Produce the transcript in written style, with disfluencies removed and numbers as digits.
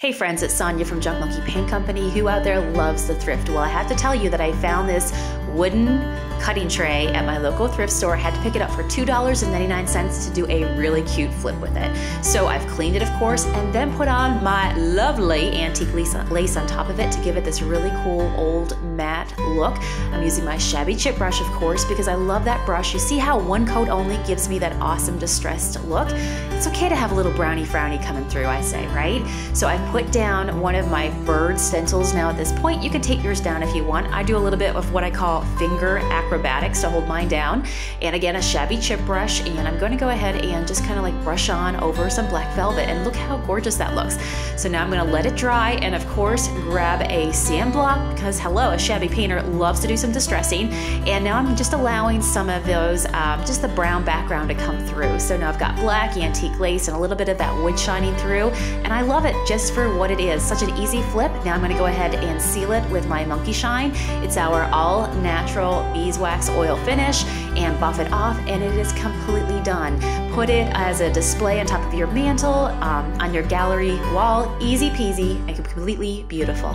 Hey friends, it's Sonia from Junk Monkey Paint Company. Who out there loves the thrift? Well, I have to tell you that I found this wooden cutting tray at my local thrift store. I had to pick it up for $2.99 to do a really cute flip with it. So I've cleaned it, of course, and then put on my lovely antique lace on top of it to give it this really cool old matte look. I'm using my shabby chip brush, of course, because I love that brush. You see how one coat only gives me that awesome distressed look? It's okay to have a little brownie frowny coming through, I say, right? So I put down one of my bird stencils. Now at this point, you can take yours down if you want. I do a little bit of what I call finger acrobatics to hold mine down. And again, a shabby chip brush, and I'm going to go ahead and just kind of like brush on over some black velvet, and look how gorgeous that looks. So now I'm going to let it dry, and of course grab a sand block, because hello, a shabby painter loves to do some distressing. And now I'm just allowing some of those, just the brown background to come through. So now I've got black antique lace and a little bit of that wood shining through, and I love it just for what it is. Such an easy flip. Now I'm going to go ahead and seal it with my Monkey Shine. It's our all natural beeswax oil finish, and buff it off, and it is completely done. Put it as a display on top of your mantle, on your gallery wall. Easy peasy and completely beautiful.